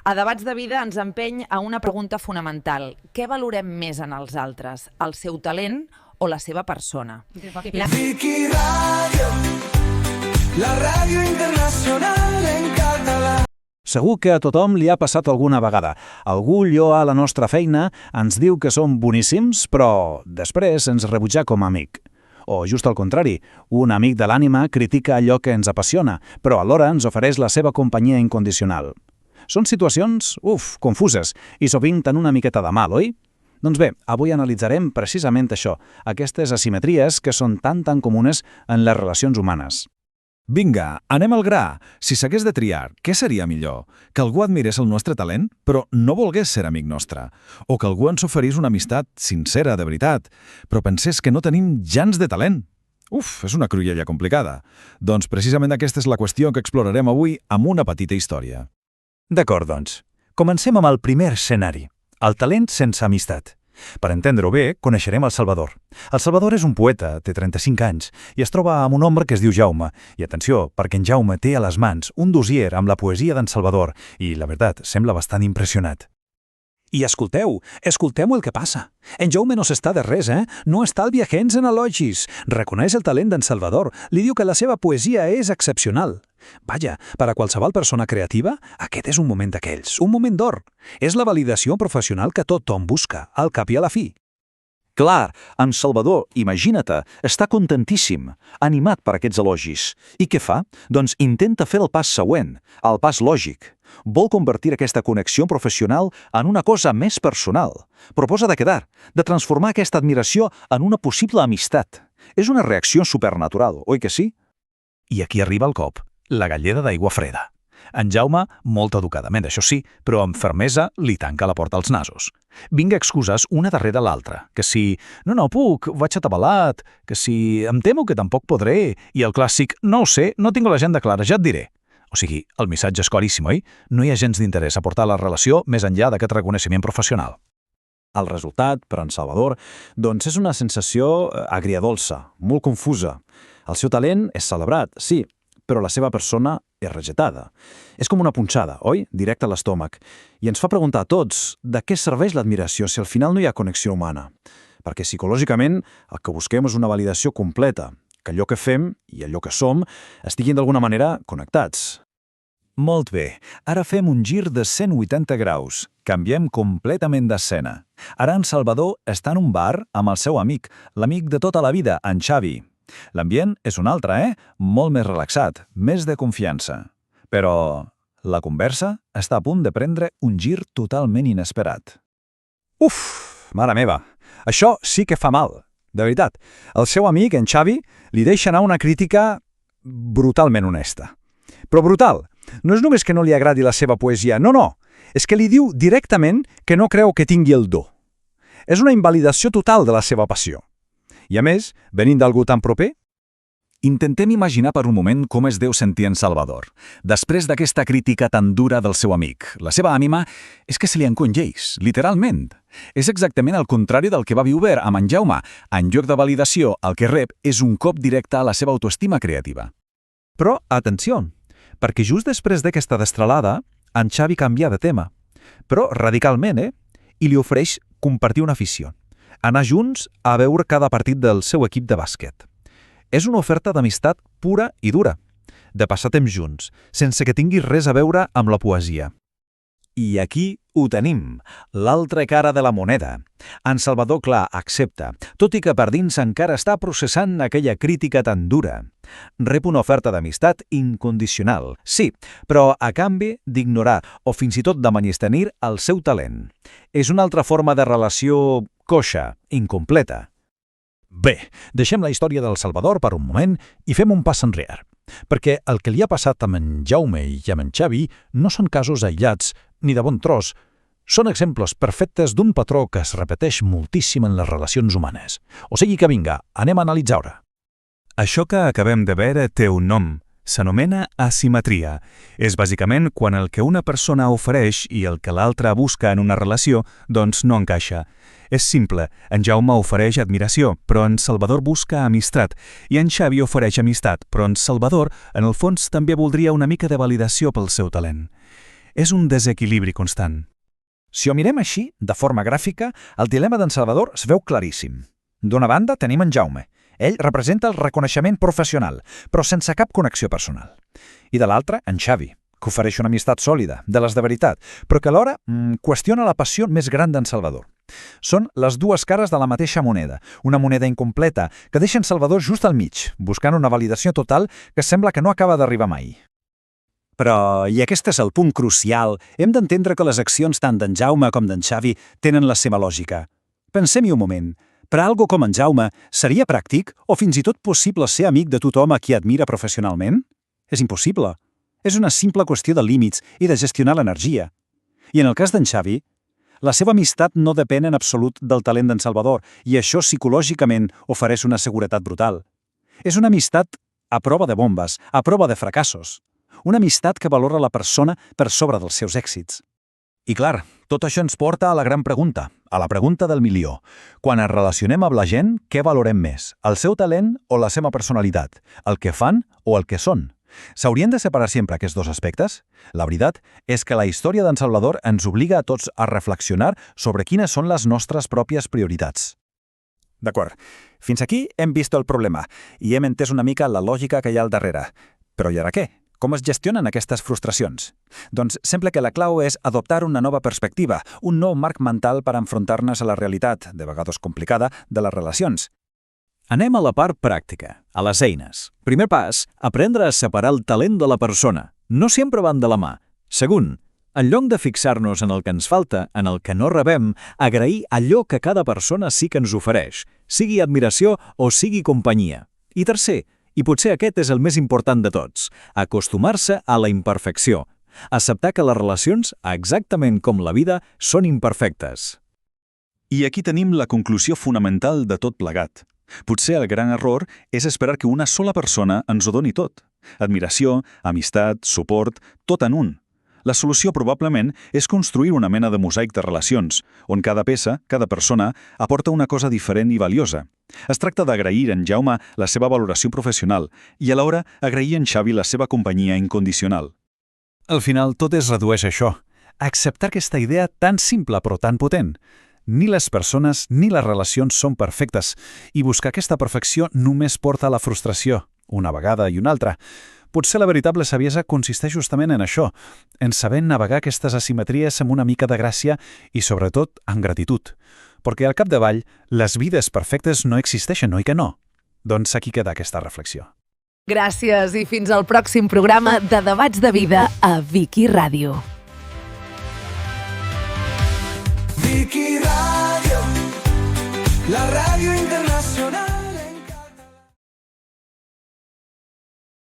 A Debats de Vida ens empeny a una pregunta fonamental. Què valorem més en els altres, el seu talent o la seva persona? Vicky Radio, la ràdio internacional en català. Segur que a tothom li ha passat alguna vegada. Algú lloa la nostra feina, ens diu que som boníssims, però després ens rebutja com a amic. O, just al contrari, un amic de l'ànima critica allò que ens apassiona, però alhora ens ofereix la seva companyia incondicional. Són situacions, confuses, i sovint tan una miqueta de mal, oi? Doncs bé, avui analitzarem precisament això, aquestes asimetries que són tan comunes en les relacions humanes. Vinga, anem al gra. Si s'hagués de triar, què seria millor? Que algú admirés el nostre talent, però no volgués ser amic nostre? O que algú ens oferís una amistat sincera, de veritat, però pensés que no tenim gens de talent? És una cruïlla complicada. Doncs precisament aquesta és la qüestió que explorarem avui amb una petita història. D'acord, doncs. Comencem amb el primer escenari, el talent sense amistat. Per entendre-ho bé, coneixerem el Salvador. El Salvador és un poeta, té 35 anys, i es troba amb un home que es diu Jaume. I atenció, perquè en Jaume té a les mans un dossier amb la poesia d'en Salvador, i la veritat, sembla bastant impressionat. I escolteu el que passa. En Jaume no s'està de res, No estalvia gens en elogis. Reconeix el talent d'en Salvador. Li diu que la seva poesia és excepcional. Vaja, per a qualsevol persona creativa, aquest és un moment d'aquells, un moment d'or. És la validació professional que tothom busca, al cap i a la fi. Clar, en Salvador, imagina-te, està contentíssim, animat per aquests elogis. I què fa? Doncs intenta fer el pas següent, el pas lògic. Vol convertir aquesta connexió professional en una cosa més personal. Proposa de quedar, de transformar aquesta admiració en una possible amistat. És una reacció supernatural, oi que sí? I aquí arriba el cop, la galleda d'aigua freda. En Jaume, molt educadament, això sí, però amb fermesa li tanca la porta als nasos. Vinga excuses una darrere l'altra, que si no puc, vaig atabalat, que si em temo que tampoc podré, i el clàssic no ho sé, no tinc l'agenda clara, ja et diré. O sigui, el missatge és claríssim, oi? No hi ha gens d'interès a portar la relació més enllà d'aquest reconeixement professional. El resultat, per en Salvador, doncs és una sensació agriadolça, molt confusa. El seu talent és celebrat, sí, però la seva persona és rejetada. És com una punxada, oi? Directe a l'estómac. I ens fa preguntar a tots de què serveix l'admiració si al final no hi ha connexió humana. Perquè psicològicament el que busquem és una validació completa, que allò que fem i allò que som estiguin d'alguna manera connectats. Molt bé, ara fem un gir de 180 graus. Canviem completament d'escena. Ara en Salvador està en un bar amb el seu amic, l'amic de tota la vida, en Xavi. L'ambient és un altre, Molt més relaxat, més de confiança. Però la conversa està a punt de prendre un gir totalment inesperat. Mare meva, això sí que fa mal. De veritat, el seu amic, en Xavi, li deixa anar una crítica brutalment honesta. Però brutal. No és només que no li agradi la seva poesia, no. És que li diu directament que no creu que tingui el do. És una invalidació total de la seva passió. I a més, venint d'algú tan proper, intentem imaginar per un moment com es deu sentir en Salvador. Després d'aquesta crítica tan dura del seu amic, la seva ànima és que se li encongeix, literalment. És exactament el contrari del que va viure amb en Jaume. En lloc de validació, el que rep és un cop directe a la seva autoestima creativa. Però, atenció, perquè just després d'aquesta destralada, en Xavi canvia de tema. Però radicalment, I li ofereix compartir una afició. Anar junts a veure cada partit del seu equip de bàsquet. És una oferta d'amistat pura i dura, de passar temps junts, sense que tingui res a veure amb la poesia. I aquí ho tenim, l'altra cara de la moneda. En Salvador, clar, accepta, tot i que per dins encara està processant aquella crítica tan dura. Rep una oferta d'amistat incondicional, sí, però a canvi d'ignorar o fins i tot de menystenir el seu talent. És una altra forma de relació coixa, incompleta. Bé, deixem la història del Salvador per un moment i fem un pas enrere. Perquè el que li ha passat amb en Jaume i amb en Xavi no són casos aïllats ni de bon tros. Són exemples perfectes d'un patró que es repeteix moltíssim en les relacions humanes. O sigui que vinga, anem a analitzar-ho. Això que acabem de veure té un nom. S'anomena asimetria. És bàsicament quan el que una persona ofereix i el que l'altra busca en una relació, doncs no encaixa. És simple, en Jaume ofereix admiració, però en Salvador busca amistat, i en Xavi ofereix amistat, però en Salvador, en el fons, també voldria una mica de validació pel seu talent. És un desequilibri constant. Si ho mirem així, de forma gràfica, el dilema d'en Salvador es veu claríssim. D'una banda tenim en Jaume. Ell representa el reconeixement professional, però sense cap connexió personal. I de l'altra, en Xavi, que ofereix una amistat sòlida, de les de veritat, però que alhora qüestiona la passió més gran d'en Salvador. Són les dues cares de la mateixa moneda, una moneda incompleta que deixa en Salvador just al mig, buscant una validació total que sembla que no acaba d'arribar mai. Però, i aquest és el punt crucial, hem d'entendre que les accions tant d'en Jaume com d'en Xavi tenen la seva lògica. Pensem-hi un moment. Per a algo com en Jaume, seria pràctic o fins i tot possible ser amic de tothom a qui admira professionalment? És impossible. És una simple qüestió de límits i de gestionar l'energia. I en el cas d'en Xavi, la seva amistat no depèn en absolut del talent d'en Salvador i això psicològicament ofereix una seguretat brutal. És una amistat a prova de bombes, a prova de fracassos. Una amistat que valora la persona per sobre dels seus èxits. I clar, tot això ens porta a la gran pregunta, a la pregunta del milió. Quan ens relacionem amb la gent, què valorem més? El seu talent o la seva personalitat? El que fan o el que són? S'haurien de separar sempre aquests dos aspectes? La veritat és que la història d'en Salvador ens obliga a tots a reflexionar sobre quines són les nostres pròpies prioritats. D'acord, fins aquí hem vist el problema i hem entès una mica la lògica que hi ha al darrere. Però i ara què? Com es gestionen aquestes frustracions? Doncs sembla que la clau és adoptar una nova perspectiva, un nou marc mental per enfrontar-nos a la realitat, de vegades complicada, de les relacions. Anem a la part pràctica, a les eines. Primer pas, aprendre a separar el talent de la persona. No sempre van de la mà. Segon, en lloc de fixar-nos en el que ens falta, en el que no rebem, agrair allò que cada persona sí que ens ofereix, sigui admiració o sigui companyia. I tercer, i potser aquest és el més important de tots, acostumar-se a la imperfecció, acceptar que les relacions, exactament com la vida, són imperfectes. I aquí tenim la conclusió fonamental de tot plegat. Potser el gran error és esperar que una sola persona ens ho doni tot. Admiració, amistat, suport, tot en un. La solució probablement és construir una mena de mosaic de relacions, on cada peça, cada persona, aporta una cosa diferent i valiosa. Es tracta d'agrair en Jaume la seva valoració professional i alhora agrair en Xavi la seva companyia incondicional. Al final tot es redueix a això, a acceptar aquesta idea tan simple però tan potent. Ni les persones ni les relacions són perfectes i buscar aquesta perfecció només porta a la frustració, una vegada i una altra. Potser la veritable saviesa consisteix justament en això, en saber navegar aquestes asimetries amb una mica de gràcia i, sobretot, amb gratitud. Perquè al capdavall, les vides perfectes no existeixen, oi que no? Doncs aquí queda aquesta reflexió. Gràcies i fins al pròxim programa de Debats de Vida a Vicky Ràdio. Vicky Radio, la radio internacional.